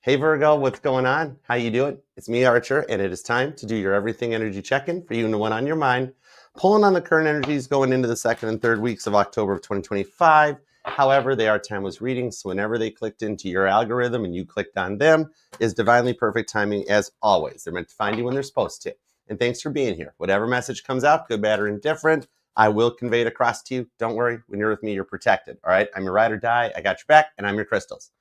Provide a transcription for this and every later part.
Hey Virgo, what's going on? How you doing? It's me, Archer, and it is time to do your everything energy check-in for you and the one on your mind. Pulling on the current energies going into the second and third weeks of October of 2025. However, they are timeless readings, so whenever they clicked into your algorithm and you clicked on them, is divinely perfect timing as always. They're meant to find you when they're supposed to. And thanks for being here. Whatever message comes out, good, bad, or indifferent, I will convey it across to you. Don't worry, when you're with me, you're protected. All right, I'm your ride or die. I got your back, and I'm your crystals.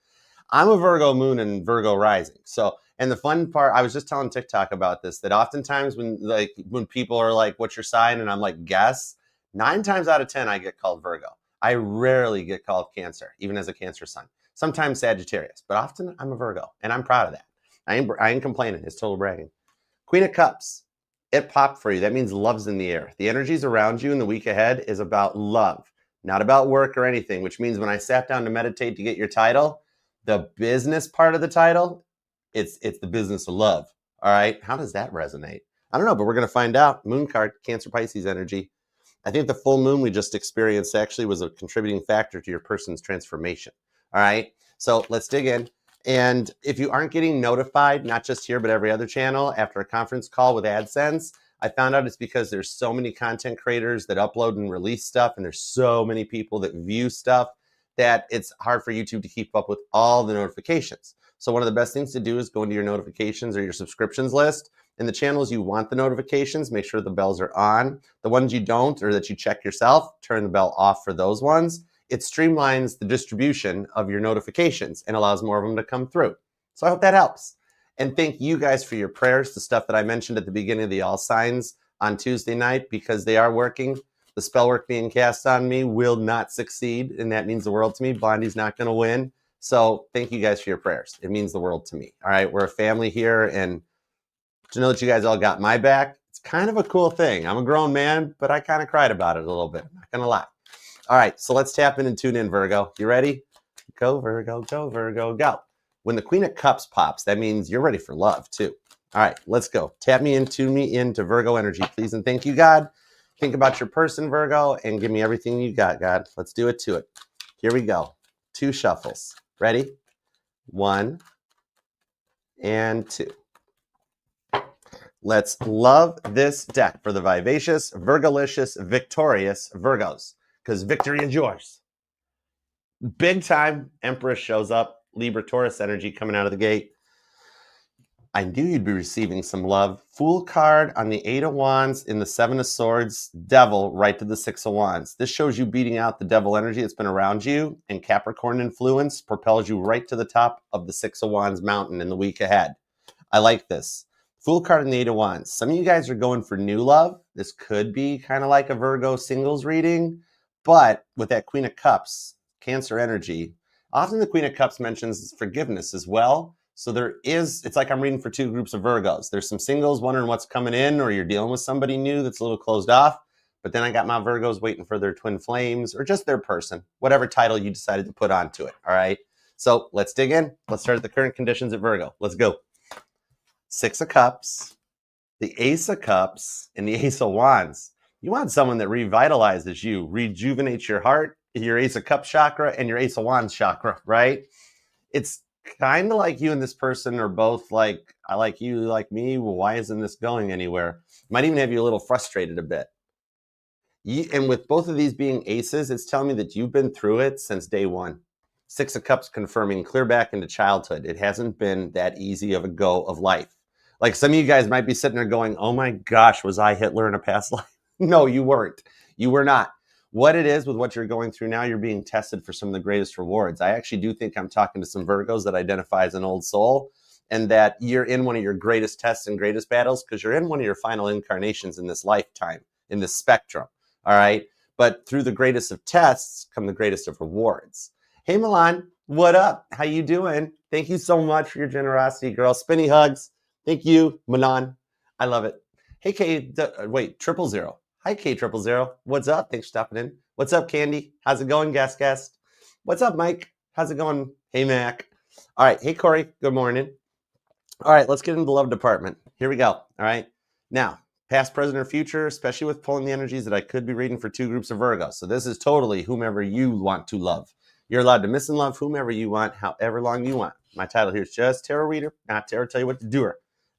I'm a Virgo moon and Virgo rising. So, and the fun part, I was just telling TikTok about this, that oftentimes when people are like, what's your sign? And I'm like, guess, 9 times out of 10, I get called Virgo. I rarely get called Cancer, even as a Cancer sign. Sometimes Sagittarius, but often I'm a Virgo, and I'm proud of that. I ain't complaining. It's total bragging. Queen of Cups, it popped for you. That means love's in the air. The energies around you in the week ahead is about love, not about work or anything, which means when I sat down to meditate to get your title, the business part of the title, it's the business of love. All right. How does that resonate? I don't know, but we're going to find out. Moon card, Cancer Pisces energy. I think the full moon we just experienced actually was a contributing factor to your person's transformation. All right. So let's dig in. And if you aren't getting notified, not just here, but every other channel after a conference call with AdSense, I found out it's because there's so many content creators that upload and release stuff, and there's so many people that view stuff that it's hard for YouTube to keep up with all the notifications. So one of the best things to do is go into your notifications or your subscriptions list. In the channels you want the notifications, make sure the bells are on. The ones you don't, or that you check yourself, turn the bell off for those ones. It streamlines the distribution of your notifications and allows more of them to come through. So I hope that helps. And thank you guys for your prayers, the stuff that I mentioned at the beginning of the All Signs on Tuesday night, because they are working. The spell work being cast on me will not succeed, and that means the world to me. Blondie's not going to win. So thank you guys for your prayers. It means the world to me. All right, we're a family here, and to know that you guys all got my back, it's kind of a cool thing. I'm a grown man, but I kind of cried about it a little bit. I'm not going to lie. All right, so let's tap in and tune in, Virgo. You ready? Go, Virgo, go, Virgo, go. When the Queen of Cups pops, that means you're ready for love, too. All right, let's go. Tap me in, tune me into Virgo energy, please, and thank you, God. Think about your person, Virgo, and give me everything you got, God. Let's do it to it. Here we go. 2 shuffles. Ready? 1 and 2. Let's love this deck for the vivacious, Virgolicious, victorious Virgos, because victory is yours. Big time Empress shows up. Libra, Taurus energy coming out of the gate. I knew you'd be receiving some love. Fool card on the 8 of Wands in the 7 of Swords. Devil right to the 6 of Wands. This shows you beating out the devil energy that's been around you, and Capricorn influence propels you right to the top of the 6 of Wands mountain in the week ahead. I like this. Fool card in the 8 of Wands. Some of you guys are going for new love. This could be kind of like a Virgo singles reading, but with that Queen of Cups, Cancer energy, often the Queen of Cups mentions forgiveness as well. So it's like I'm reading for 2 groups of Virgos. There's some singles wondering what's coming in, or you're dealing with somebody new that's a little closed off. But then I got my Virgos waiting for their twin flames, or just their person, whatever title you decided to put onto it. All right. So let's dig in. Let's start at the current conditions at Virgo. Let's go. 6 of Cups, the Ace of Cups, and the Ace of Wands. You want someone that revitalizes you, rejuvenates your heart, your Ace of Cups chakra, and your Ace of Wands chakra, right? It's kind of like you and this person are both like, I like you, you like me. Well, why isn't this going anywhere? Might even have you a little frustrated a bit. And with both of these being aces, it's telling me that you've been through it since day one. 6 of Cups confirming clear back into childhood. It hasn't been that easy of a go of life. Like some of you guys might be sitting there going, oh my gosh, was I Hitler in a past life? No, you weren't. You were not. What it is with what you're going through now, you're being tested for some of the greatest rewards. I actually do think I'm talking to some Virgos that identify as an old soul, and that you're in one of your greatest tests and greatest battles because you're in one of your final incarnations in this lifetime, in this spectrum. All right. But through the greatest of tests come the greatest of rewards. Hey, Milan, what up? How you doing? Thank you so much for your generosity, girl. Spinny hugs. Thank you, Milan. I love it. Hey, K, wait, 000. Hi, K000. What's up? Thanks for stopping in. What's up, Candy? How's it going, guest? What's up, Mike? How's it going? Hey, Mac. All right. Hey, Corey. Good morning. All right. Let's get into the love department. Here we go. All right. Now, past, present, or future, especially with pulling the energies that I could be reading for 2 groups of Virgo. So this is totally whomever you want to love. You're allowed to miss and love whomever you want, however long you want. My title here is just Tarot Reader, not Tarot Tell You What to Do.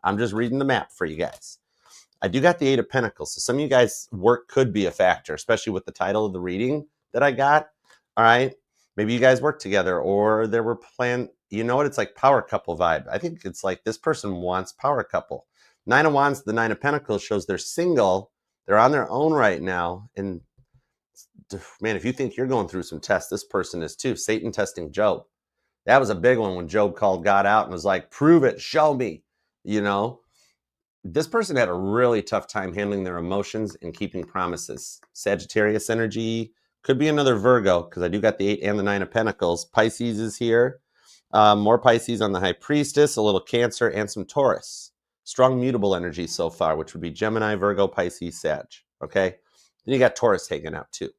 I'm just reading the map for you guys. I do got the Eight of Pentacles, so some of you guys' work could be a factor, especially with the title of the reading that I got. All right, maybe you guys work together, or there were planned. You know what? It's like power couple vibe. I think it's like this person wants power couple. Nine of Wands, the Nine of Pentacles shows they're single. They're on their own right now, and man, if you think you're going through some tests, this person is too. Satan testing Job. That was a big one when Job called God out and was like, prove it, show me. You know, this person had a really tough time handling their emotions and keeping promises. Sagittarius energy, could be another Virgo, because I do got the 8 and the 9 of Pentacles. Pisces is here. More Pisces on the High Priestess, a little Cancer, and some Taurus. Strong mutable energy so far, which would be Gemini, Virgo, Pisces, Sag. Okay? Then you got Taurus hanging out too.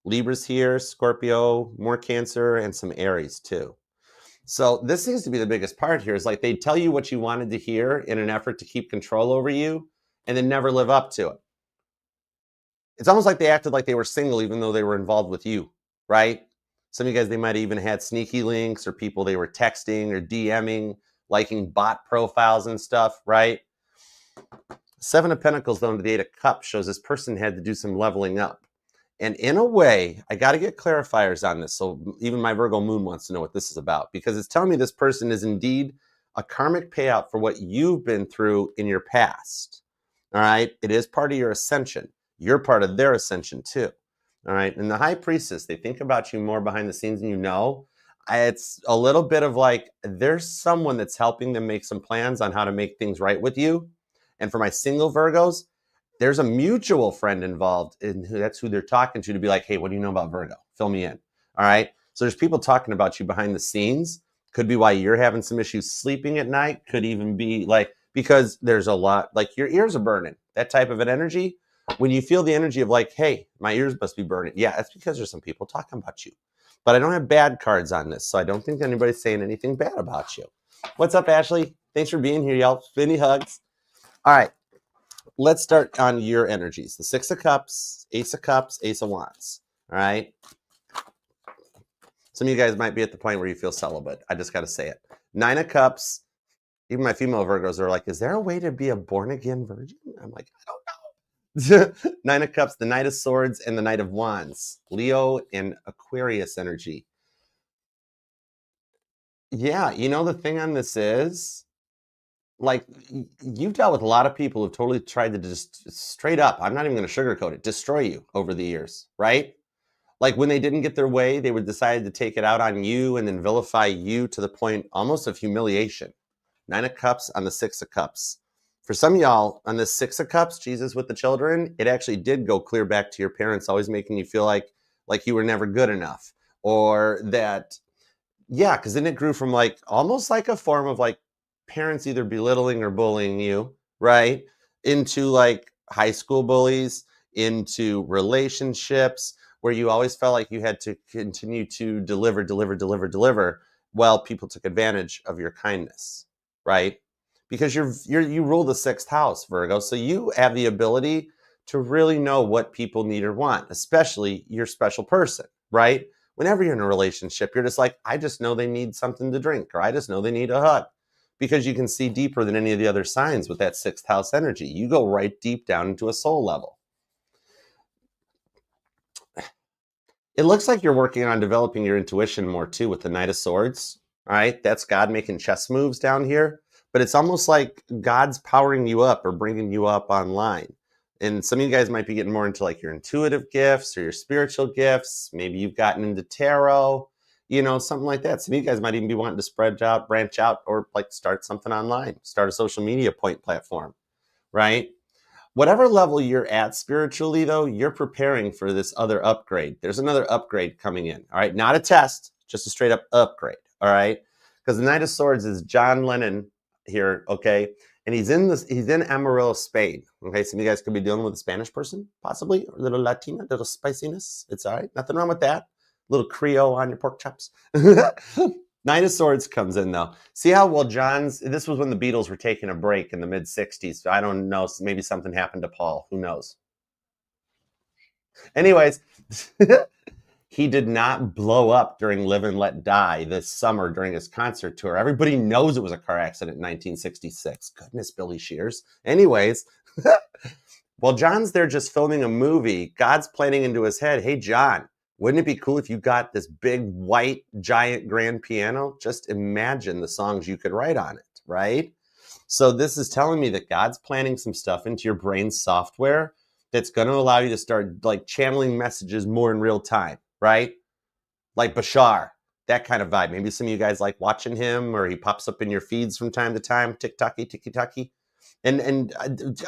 Libra's here, Scorpio, more Cancer, and some Aries too. So this seems to be the biggest part here, is like they tell you what you wanted to hear in an effort to keep control over you and then never live up to it. It's almost like they acted like they were single even though they were involved with you, right? Some of you guys, they might have even had sneaky links or people they were texting or DMing, liking bot profiles and stuff, right? Seven of Pentacles, though, into the Eight of Cups shows this person had to do some leveling up. And in a way, I got to get clarifiers on this. So even my Virgo moon wants to know what this is about, because it's telling me this person is indeed a karmic payout for what you've been through in your past. All right. It is part of your ascension. You're part of their ascension too. All right. And the High Priestess, they think about you more behind the scenes than you know. It's a little bit of like, there's someone that's helping them make some plans on how to make things right with you. And for my single Virgos, there's a mutual friend involved, and that's who they're talking to be like, hey, what do you know about Virgo? Fill me in. All right. So there's people talking about you behind the scenes. Could be why you're having some issues sleeping at night. Could even be like, because there's a lot, like your ears are burning, that type of an energy. When you feel the energy of like, hey, my ears must be burning. Yeah, that's because there's some people talking about you. But I don't have bad cards on this, so I don't think anybody's saying anything bad about you. What's up, Ashley? Thanks for being here, y'all. Many hugs. All right. Let's start on your energies. The Six of Cups, Ace of Wands. All right. Some of you guys might be at the point where you feel celibate. I just got to say it. Nine of Cups. Even my female Virgos are like, is there a way to be a born-again virgin? I'm like, I don't know. Nine of Cups, the Knight of Swords, and the Knight of Wands. Leo and Aquarius energy. Yeah, you know, the thing on this is, like, you've dealt with a lot of people who've totally tried to just straight up, I'm not even going to sugarcoat it, destroy you over the years, right? Like when they didn't get their way, they would decide to take it out on you and then vilify you to the point almost of humiliation. Nine of Cups on the Six of Cups. For some of y'all, on the Six of Cups, Jesus with the children, it actually did go clear back to your parents, always making you feel like you were never good enough. Or that, yeah, because then it grew from like almost like a form of like parents either belittling or bullying you, right? Into like high school bullies, into relationships where you always felt like you had to continue to deliver while people took advantage of your kindness, right? Because you rule the sixth house, Virgo. So you have the ability to really know what people need or want, especially your special person, right? Whenever you're in a relationship, you're just like, I just know they need something to drink, or I just know they need a hug. Because you can see deeper than any of the other signs with that sixth house energy. You go right deep down into a soul level. It looks like you're working on developing your intuition more too with the Knight of Swords. All right, that's God making chess moves down here. But it's almost like God's powering you up or bringing you up online. And some of you guys might be getting more into like your intuitive gifts or your spiritual gifts. Maybe you've gotten into tarot, you know, something like that. Some of you guys might even be wanting to spread out, branch out, or like start something online, start a social media point platform, right? Whatever level you're at spiritually, though, you're preparing for this other upgrade. There's another upgrade coming in, all right? Not a test, just a straight up upgrade, all right? Because the Knight of Swords is John Lennon here, okay? And he's in Amarillo, Spain, okay? Some of you guys could be dealing with a Spanish person, possibly, or a little Latina, a little spiciness. It's all right. Nothing wrong with that. A little Creole on your pork chops. Knight of Swords comes in, though. See how, well, this was when the Beatles were taking a break in the mid-'60s. So I don't know. Maybe something happened to Paul. Who knows? Anyways, He did not blow up during Live and Let Die this summer during his concert tour. Everybody knows it was a car accident in 1966. Goodness, Billy Shears. Anyways, while John's there just filming a movie, God's planning into his head, hey, John, wouldn't it be cool if you got this big, white, giant grand piano? Just imagine the songs you could write on it, right? So this is telling me that God's planning some stuff into your brain's software that's going to allow you to start like channeling messages more in real time, right? Like Bashar, that kind of vibe. Maybe some of you guys like watching him, or he pops up in your feeds from time to time, tiki-taki. And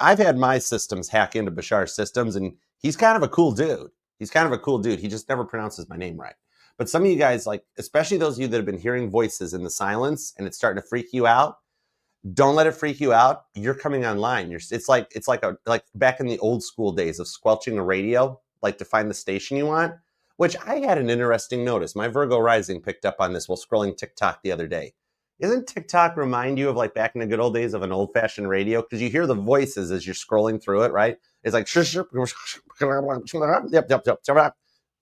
I've had my systems hack into Bashar's systems, and he's kind of a cool dude. He just never pronounces my name right. But some of you guys, like, especially those of you that have been hearing voices in the silence and it's starting to freak you out, don't let it freak you out. You're coming online. It's like back in the old school days of squelching a radio, like to find the station you want, which I had an interesting notice. My Virgo rising picked up on this while scrolling TikTok the other day. Doesn't TikTok remind you of like back in the good old days of an old fashioned radio? Because you hear the voices as you're scrolling through it, right? It's like, yep.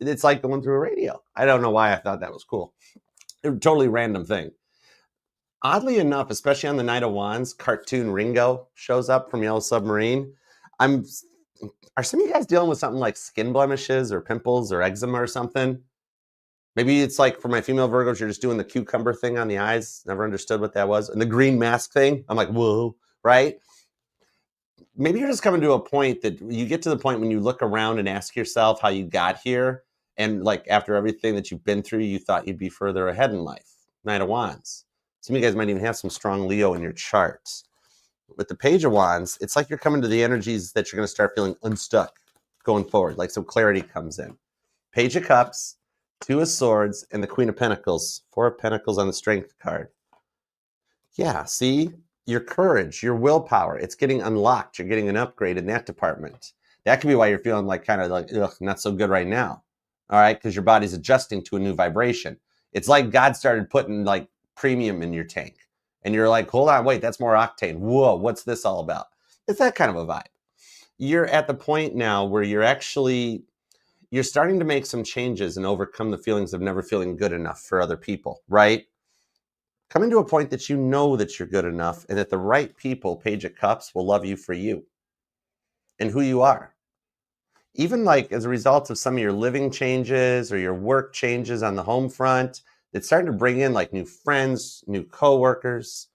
It's like going through a radio. I don't know why I thought that was cool. A totally random thing. Oddly enough, especially on the Knight of Wands, cartoon Ringo shows up from Yellow Submarine. Are some of you guys dealing with something like skin blemishes or pimples or eczema or something? Maybe it's like for my female Virgos, you're just doing the cucumber thing on the eyes. Never understood what that was. And the green mask thing. I'm like, whoa, right? Maybe you're just coming to a point that you get to the point when you look around and ask yourself how you got here. And like after everything that you've been through, you thought you'd be further ahead in life. Knight of Wands. Some of you guys might even have some strong Leo in your charts. With the Page of Wands, it's like you're coming to the energies that you're going to start feeling unstuck going forward. Like some clarity comes in. Page of Cups, Two of Swords, and the Queen of Pentacles. Four of Pentacles on the Strength card. Yeah, see? Your courage, your willpower, it's getting unlocked. You're getting an upgrade in that department. That could be why you're feeling like kind of like, ugh, not so good right now. All right? Because your body's adjusting to a new vibration. It's like God started putting like premium in your tank. And you're like, hold on, wait, that's more octane. Whoa, what's this all about? It's that kind of a vibe. You're at the point now where you're starting to make some changes and overcome the feelings of never feeling good enough for other people, right? Coming to a point that you know that you're good enough and that the right people, Page of Cups, will love you for you and who you are. Even like as a result of some of your living changes or your work changes on the home front, it's starting to bring in like new friends, new coworkers.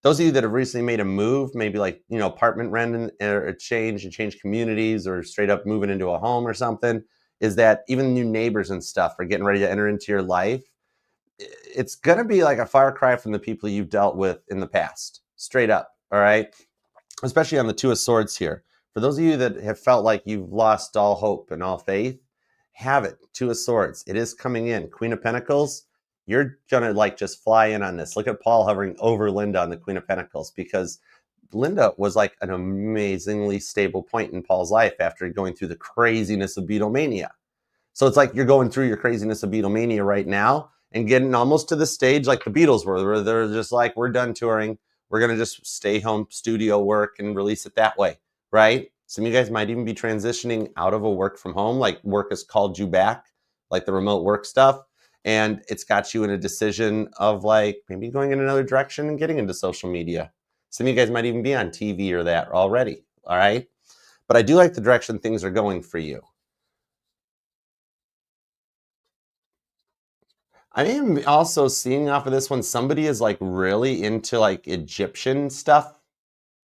Those of you that have recently made a move, maybe like, apartment rent or change communities or straight up moving into a home or something, is that even new neighbors and stuff are getting ready to enter into your life. It's going to be like a far cry from the people you've dealt with in the past, straight up. All right. Especially on the Two of Swords here. For those of you that have felt like you've lost all hope and all faith, have it. Two of Swords. It is coming in. Queen of Pentacles. You're going to like just fly in on this. Look at Paul hovering over Linda on the Queen of Pentacles, because Linda was like an amazingly stable point in Paul's life after going through the craziness of Beatlemania. So it's like you're going through your craziness of Beatlemania right now and getting almost to the stage like the Beatles were, where they're just like, we're done touring. We're going to just stay home, studio work, and release it that way, right? Some of you guys might even be transitioning out of a work from home, like work has called you back, like the remote work stuff. And it's got you in a decision of like maybe going in another direction and getting into social media. Some of you guys might even be on TV or that already, all right? But I do like the direction things are going for you. I am also seeing off of this one, somebody is like really into like Egyptian stuff.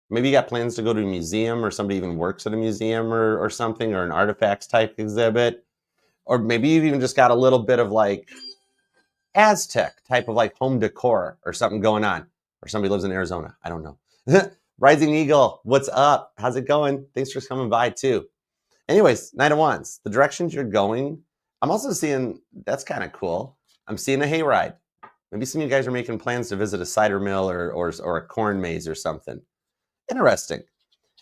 Maybe you got plans to go to a museum, or somebody even works at a museum or something, or an artifacts type exhibit. Or maybe you've even just got a little bit of like Aztec type of like home decor or something going on. Or somebody lives in Arizona. I don't know. Rising Eagle, what's up? How's it going? Thanks for coming by too. Anyways, Knight of Wands, the directions you're going. I'm also seeing, that's kind of cool. I'm seeing a hayride. Maybe some of you guys are making plans to visit a cider mill or a corn maze or something. Interesting.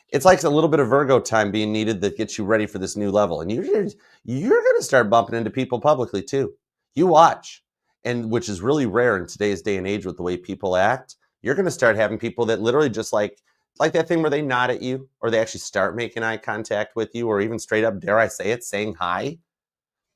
It's like a little bit of Virgo time being needed that gets you ready for this new level. And you're going to start bumping into people publicly too. You watch. And which is really rare in today's day and age with the way people act. You're going to start having people that literally just like that thing where they nod at you, or they actually start making eye contact with you, or even straight up, dare I say it, saying hi.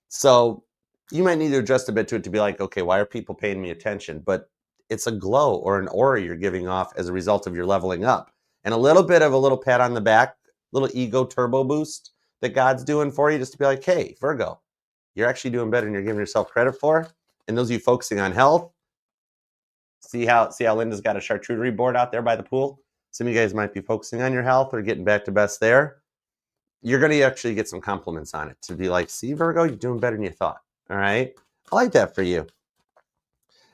So you might need to adjust a bit to it to be like, okay, why are people paying me attention? But it's a glow or an aura you're giving off as a result of your leveling up. And a little bit of a little pat on the back, little ego turbo boost that God's doing for you, just to be like, hey, Virgo, you're actually doing better than you're giving yourself credit for. And those of you focusing on health, see how Linda's got a charcuterie board out there by the pool? Some of you guys might be focusing on your health or getting back to best there. You're going to actually get some compliments on it to be like, see, Virgo, you're doing better than you thought. All right. I like that for you.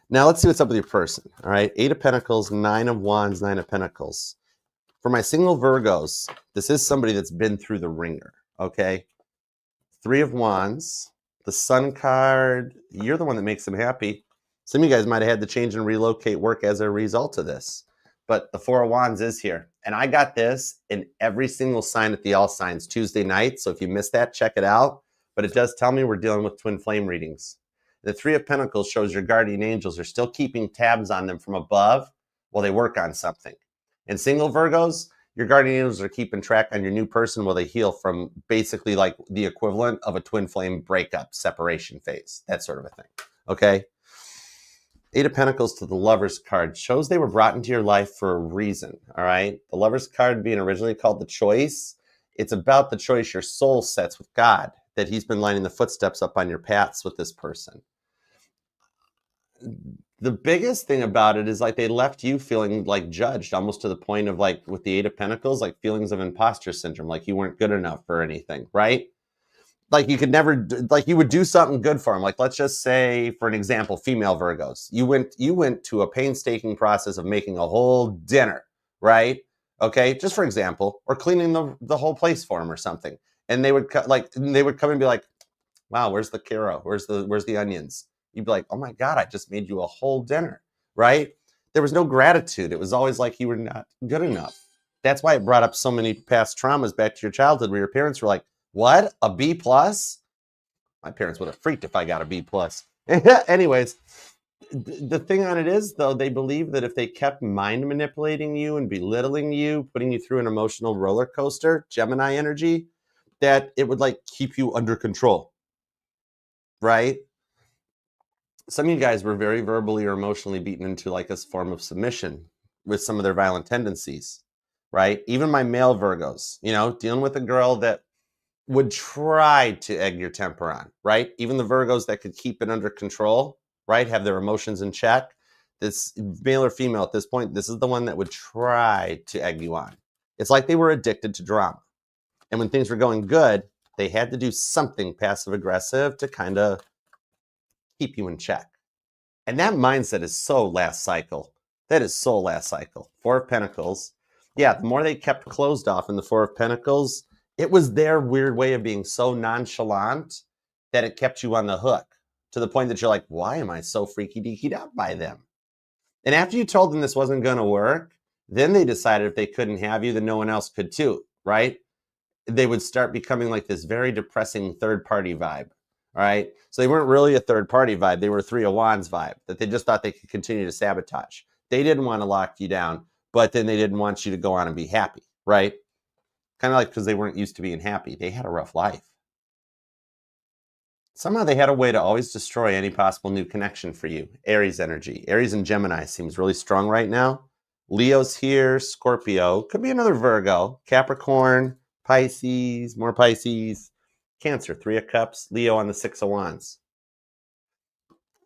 Now let's see what's up with your person. All right. 8 of Pentacles, 9 of Wands, 9 of Pentacles. For my single Virgos, this is somebody that's been through the ringer. Okay. 3 of Wands, the Sun card. You're the one that makes them happy. Some of you guys might have had to change and relocate work as a result of this. But the 4 of Wands is here. And I got this in every single sign at the All Signs Tuesday night. So if you missed that, check it out. But it does tell me we're dealing with twin flame readings. The 3 of Pentacles shows your guardian angels are still keeping tabs on them from above while they work on something. And single Virgos, your guardian angels are keeping track on your new person while they heal from basically like the equivalent of a twin flame breakup, separation phase, that sort of a thing. Okay? 8 of Pentacles to the Lover's card shows they were brought into your life for a reason, all right? The Lover's card being originally called the choice, it's about the choice your soul sets with God, that he's been lining the footsteps up on your paths with this person. The biggest thing about it is like they left you feeling like judged, almost to the point of like with the 8 of Pentacles, like feelings of imposter syndrome, like you weren't good enough for anything, right? Like you could never, like you would do something good for them. Like let's just say, for an example, female Virgos. You went to a painstaking process of making a whole dinner, right? Okay, just for example, or cleaning the whole place for them or something. And they would come and be like, "Wow, where's the Karo? Where's the onions?" You'd be like, "Oh my God, I just made you a whole dinner," right? There was no gratitude. It was always like you were not good enough. That's why it brought up so many past traumas back to your childhood where your parents were like, "What? A B plus?" My parents would have freaked if I got a B plus. Anyways, the thing on it is, though, they believe that if they kept mind manipulating you and belittling you, putting you through an emotional roller coaster, Gemini energy, that it would like keep you under control, right? Some of you guys were very verbally or emotionally beaten into like a form of submission with some of their violent tendencies, right? Even my male Virgos, dealing with a girl that would try to egg your temper on, right? Even the Virgos that could keep it under control, right? Have their emotions in check. This male or female at this point, this is the one that would try to egg you on. It's like they were addicted to drama. And when things were going good, they had to do something passive aggressive to kind of keep you in check. And that mindset is so last cycle. That is so last cycle. 4 of Pentacles. Yeah, the more they kept closed off in the 4 of Pentacles, it was their weird way of being so nonchalant that it kept you on the hook to the point that you're like, why am I so freaky deakied out by them? And after you told them this wasn't going to work, then they decided if they couldn't have you, then no one else could too, right? They would start becoming like this very depressing third party vibe, all right? So they weren't really a third party vibe. They were a 3 of Wands vibe that they just thought they could continue to sabotage. They didn't want to lock you down, but then they didn't want you to go on and be happy, right? Kind of like because they weren't used to being happy. They had a rough life. Somehow they had a way to always destroy any possible new connection for you. Aries energy. Aries and Gemini seems really strong right now. Leo's here. Scorpio. Could be another Virgo. Capricorn. Pisces. More Pisces. Cancer. 3 of Cups. Leo on the 6 of Wands.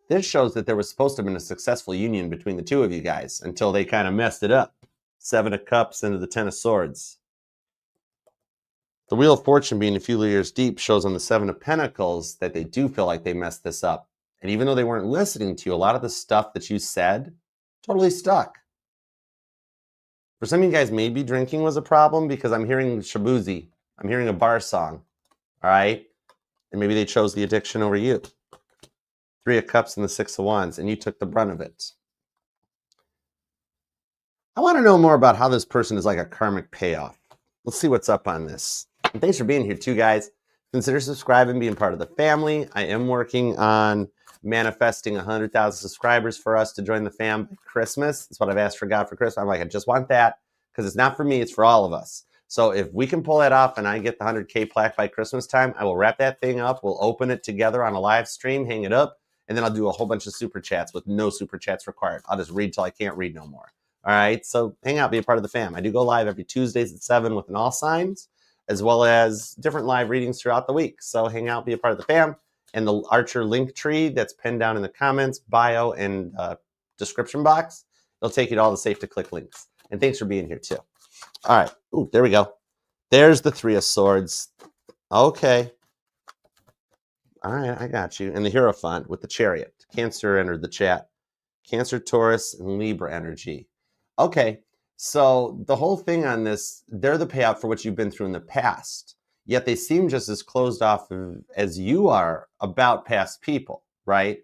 This shows that there was supposed to have been a successful union between the two of you guys until they kind of messed it up. 7 of Cups into the 10 of Swords. The Wheel of Fortune being a few layers deep shows on the 7 of Pentacles that they do feel like they messed this up. And even though they weren't listening to you, a lot of the stuff that you said totally stuck. For some of you guys, maybe drinking was a problem because I'm hearing shabuzi. I'm hearing a bar song. All right? And maybe they chose the addiction over you. 3 of Cups and the 6 of Wands, and you took the brunt of it. I want to know more about how this person is like a karmic payoff. Let's see what's up on this. And thanks for being here too, guys. Consider subscribing, being part of the family. I am working on manifesting 100,000 subscribers for us to join the fam by Christmas. That's what I've asked for God for Christmas. I'm like, I just want that because it's not for me, it's for all of us. So if we can pull that off and I get the 100K plaque by Christmas time, I will wrap that thing up. We'll open it together on a live stream, hang it up, and then I'll do a whole bunch of super chats with no super chats required. I'll just read till I can't read no more. All right, so hang out, be a part of the fam. I do go live every Tuesdays at 7 with an all signs, as well as different live readings throughout the week. So hang out, be a part of the fam. And the Archer link tree that's pinned down in the comments, bio, and description box, it'll take you to all the safe to click links. And thanks for being here too. All right, ooh, there we go. There's the 3 of Swords. Okay. All right, I got you. And the Hierophant with the Chariot. Cancer entered the chat. Cancer, Taurus, and Libra energy. Okay, so the whole thing on this, they're the payout for what you've been through in the past. Yet they seem just as closed off as you are about past people, right?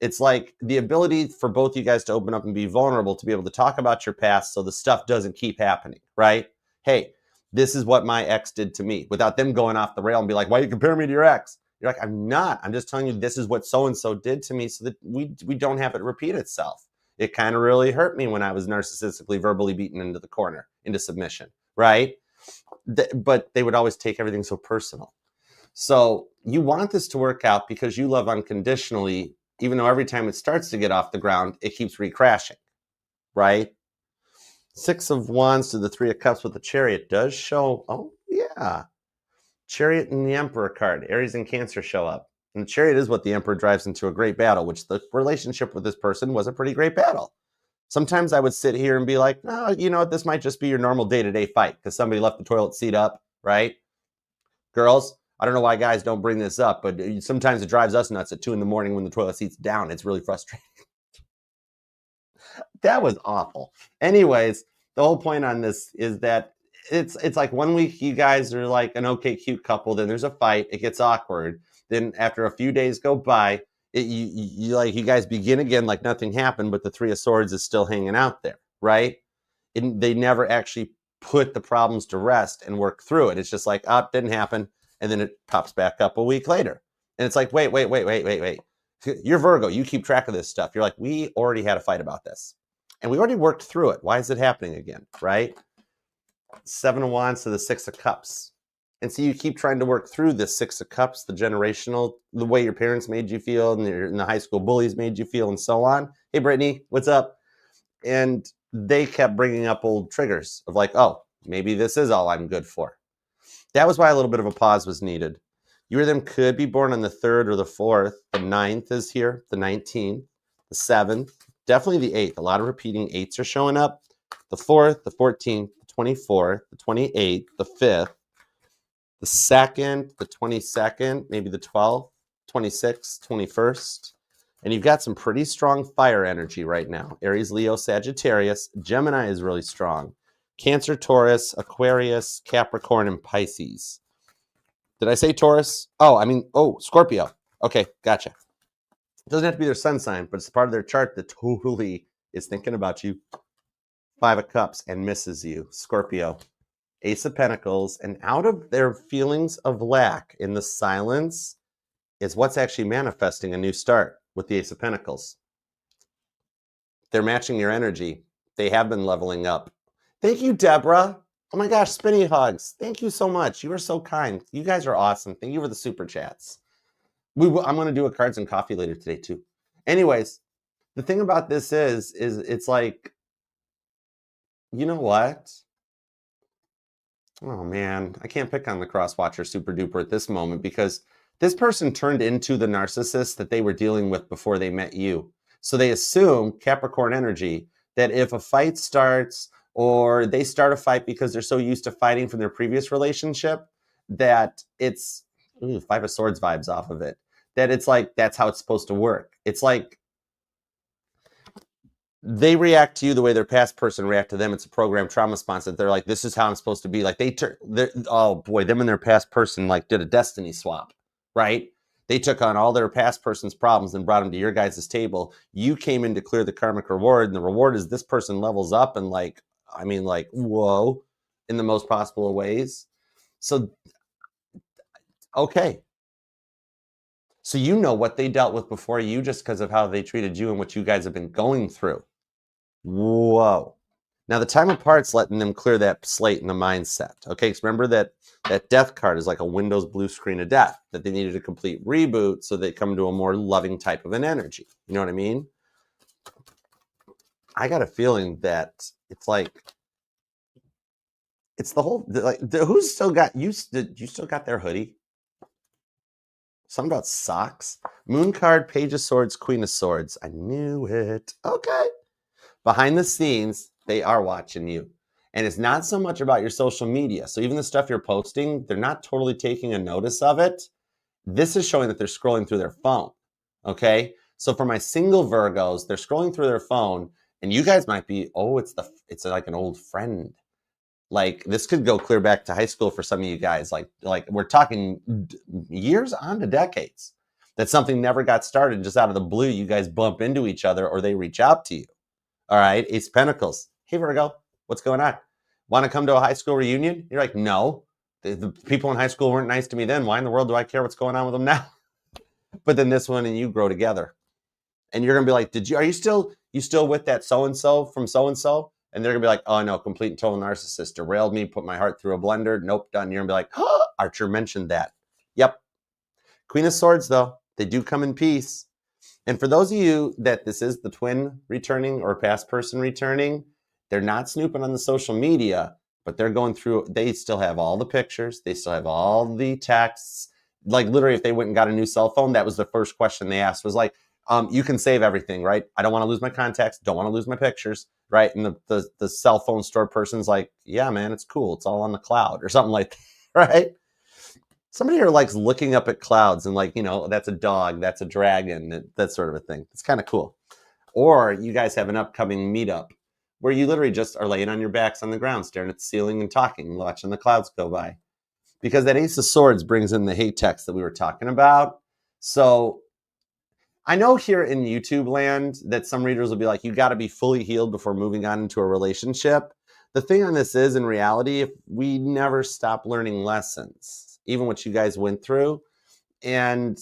It's like the ability for both you guys to open up and be vulnerable, to be able to talk about your past so the stuff doesn't keep happening, right? Hey, this is what my ex did to me, without them going off the rail and be like, why you compare me to your ex? You're like, I'm not. I'm just telling you this is what so-and-so did to me so that we don't have it repeat itself. It kind of really hurt me when I was narcissistically, verbally beaten into the corner, into submission, right? But they would always take everything so personal. So you want this to work out because you love unconditionally, even though every time it starts to get off the ground, it keeps recrashing, right? 6 of Wands to the 3 of Cups with the Chariot does show, oh yeah, Chariot and the Emperor card. Aries and Cancer show up. And the Chariot is what the Emperor drives into a great battle, which the relationship with this person was a pretty great battle. Sometimes I would sit here and be like, no, you know what, this might just be your normal day-to-day fight because somebody left the toilet seat up, right? Girls, I don't know why guys don't bring this up, but sometimes it drives us nuts at 2 a.m. when the toilet seat's down. It's really frustrating. That was awful. Anyways, the whole point on this is that it's like 1 week you guys are like an okay, cute couple. Then there's a fight. It gets awkward. Then after a few days go by, you guys begin again like nothing happened, but the 3 of Swords is still hanging out there, right? They never actually put the problems to rest and work through it. It's just like, oh, didn't happen. And then it pops back up a week later. And it's like, wait. You're Virgo. You keep track of this stuff. You're like, we already had a fight about this. And we already worked through it. Why is it happening again, right? 7 of Wands to the 6 of Cups. And so you keep trying to work through this 6 of Cups, the generational, the way your parents made you feel and the high school bullies made you feel and so on. Hey, Brittany, what's up? And they kept bringing up old triggers of like, oh, maybe this is all I'm good for. That was why a little bit of a pause was needed. You or them could be born on the 3rd or the 4th. The 9th is here, the 19th, the 7th, definitely the 8th. A lot of repeating 8s are showing up. The 4th, the 14th, the 24th, the 28th, the 5th, the 2nd, the 22nd, maybe the 12th, 26th, 21st. And you've got some pretty strong fire energy right now. Aries, Leo, Sagittarius. Gemini is really strong. Cancer, Taurus, Aquarius, Capricorn, and Pisces. Did I say Taurus? Oh, Scorpio. Okay, gotcha. It doesn't have to be their sun sign, but it's part of their chart that totally is thinking about you. 5 of Cups and misses you. Scorpio. Ace of Pentacles. And out of their feelings of lack in the silence is what's actually manifesting a new start with the Ace of Pentacles. They're matching your energy. They have been leveling up. Thank you, Deborah. Oh my gosh, spinny hugs. Thank you so much. You are so kind. You guys are awesome. Thank you for the super chats. I'm going to do a cards and coffee later today too. Anyways, the thing about this is it's like, you know what? Oh man, I can't pick on the crosswatcher super duper at this moment because this person turned into the narcissist that they were dealing with before they met you. So they assume, Capricorn energy, that if a fight starts or they start a fight because they're so used to fighting from their previous relationship that it's 5 of Swords vibes off of it. That it's like, that's how it's supposed to work. It's like they react to you the way their past person react to them. It's a program trauma response that they're like, this is how I'm supposed to be. Like oh boy, them and their past person like did a destiny swap, right? They took on all their past person's problems and brought them to your guys' table. You came in to clear the karmic reward, and the reward is this person levels up and like, I mean, like, whoa, in the most possible ways. So, okay. So you know what they dealt with before you just because of how they treated you and what you guys have been going through. Whoa. Now, the time apart's letting them clear that slate in the mindset. Okay, because remember that death card is like a Windows blue screen of death, that they needed a complete reboot so they come to a more loving type of an energy. You know what I mean? I got a feeling that it's like, it's the whole, like, who's still got, you still got their hoodie? Something about socks? Moon card, Page of Swords, Queen of Swords. I knew it. Okay. Behind the scenes, they are watching you. And it's not so much about your social media. So even the stuff you're posting, they're not totally taking a notice of it. This is showing that they're scrolling through their phone. Okay? So for my single Virgos, they're scrolling through their phone, and you guys might be, oh, it's like an old friend. Like, this could go clear back to high school for some of you guys. Like we're talking years on to decades. That something never got started, just out of the blue, you guys bump into each other or they reach out to you. All right, Ace of Pentacles. Hey, Virgo, what's going on? Want to come to a high school reunion? You're like, no. The people in high school weren't nice to me then. Why in the world do I care what's going on with them now? But then this one and you grow together. And you're going to be like, are you still with that so-and-so from so-and-so? And they're going to be like, oh, no, complete and total narcissist. Derailed me, put my heart through a blender. Nope, done. You're going to be like, oh, Archer mentioned that. Yep. Queen of Swords, though, they do come in peace. And for those of you that this is the twin returning or past person returning, they're not snooping on the social media, but they're going through, they still have all the pictures. They still have all the texts. Like literally, if they went and got a new cell phone, that was the first question they asked was like, you can save everything, right? I don't want to lose my contacts. Don't want to lose my pictures, right? And the cell phone store person's like, yeah, man, it's cool. It's all on the cloud or something like that, right? Somebody here likes looking up at clouds and like, that's a dog, that's a dragon, that sort of a thing. It's kind of cool. Or you guys have an upcoming meetup where you literally just are laying on your backs on the ground, staring at the ceiling and talking, watching the clouds go by. Because that Ace of Swords brings in the hate text that we were talking about. So I know here in YouTube land that some readers will be like, you got to be fully healed before moving on into a relationship. The thing on this is, in reality, if we never stop learning lessons, even what you guys went through, and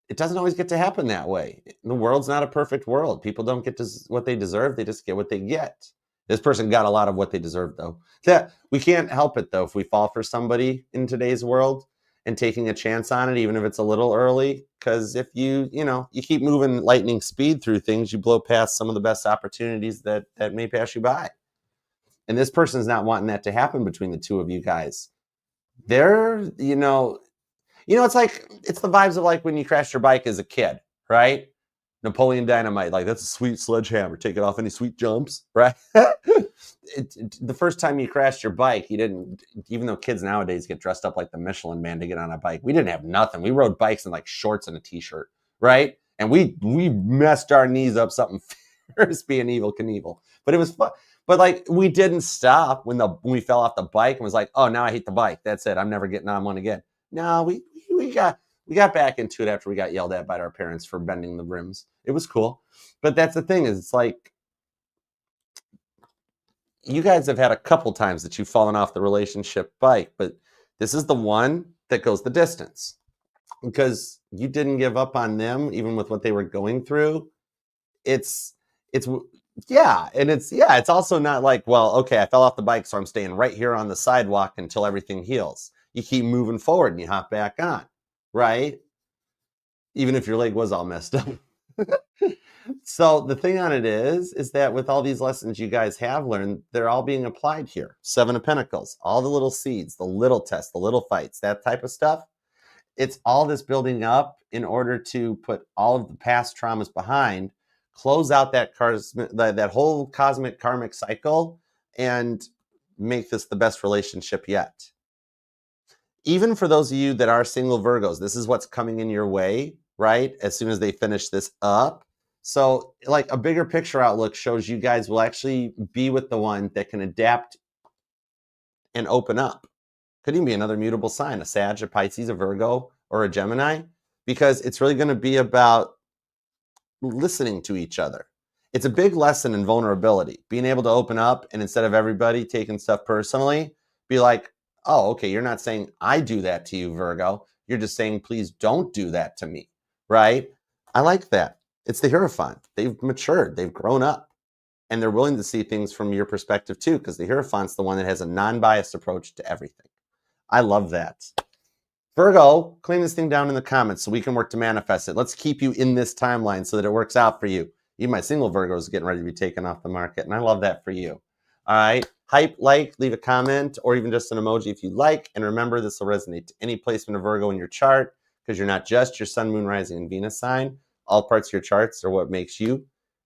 it doesn't always get to happen that way. The world's not a perfect world. People don't get what they deserve. They just get what they get. This person got a lot of what they deserve, though. We can't help it, though, if we fall for somebody in today's world and taking a chance on it, even if it's a little early. Because if you keep moving lightning speed through things, you blow past some of the best opportunities that may pass you by. And this person's not wanting that to happen between the two of you guys. They're, it's the vibes of like when you crashed your bike as a kid, right? Napoleon Dynamite, like that's a sweet sledgehammer. Take it off any sweet jumps, right? The first time you crashed your bike, you didn't, even though kids nowadays get dressed up like the Michelin Man to get on a bike, we didn't have nothing. We rode bikes in like shorts and a t-shirt, right? And we messed our knees up something fierce being Evel Knievel. But it was fun. But like we didn't stop when we fell off the bike and was like, oh, now I hate the bike. That's it. I'm never getting on one again. No, we got back into it after we got yelled at by our parents for bending the rims. It was cool. But that's the thing is it's like you guys have had a couple times that you've fallen off the relationship bike, but this is the one that goes the distance because you didn't give up on them even with what they were going through. It's also not like, well, okay, I fell off the bike, so I'm staying right here on the sidewalk until everything heals. You keep moving forward and you hop back on, right? Even if your leg was all messed up. So the thing on it is that with all these lessons you guys have learned, they're all being applied here. 7 of Pentacles, all the little seeds, the little tests, the little fights, that type of stuff. It's all this building up in order to put all of the past traumas behind, close out that whole cosmic karmic cycle, and make this the best relationship yet. Even for those of you that are single Virgos, this is what's coming in your way, right? As soon as they finish this up. So like a bigger picture outlook shows you guys will actually be with the one that can adapt and open up. Could even be another mutable sign, a Sag, a Pisces, a Virgo, or a Gemini, because it's really going to be about listening to each other. It's a big lesson in vulnerability, being able to open up and instead of everybody taking stuff personally, be like, oh, okay, you're not saying I do that to you, Virgo. You're just saying, please don't do that to me, right? I like that. It's the Hierophant. They've matured. They've grown up. and they're willing to see things from your perspective too, because the Hierophant's the one that has a non-biased approach to everything. I love that. Virgo, claim this thing down in the comments so we can work to manifest it. Let's keep you in this timeline so that it works out for you. Even my single Virgo is getting ready to be taken off the market, and I love that for you. All right, hype, like, leave a comment, or even just an emoji if you like. And remember, this will resonate to any placement of Virgo in your chart, because you're not just your sun, moon, rising, and Venus sign. All parts of your charts are what makes you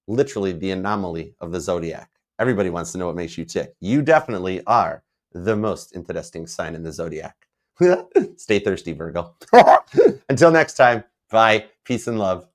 literally the anomaly of the zodiac. Everybody wants to know what makes you tick. You definitely are the most interesting sign in the zodiac. Stay thirsty, Virgo. Until next time, bye. Peace and love.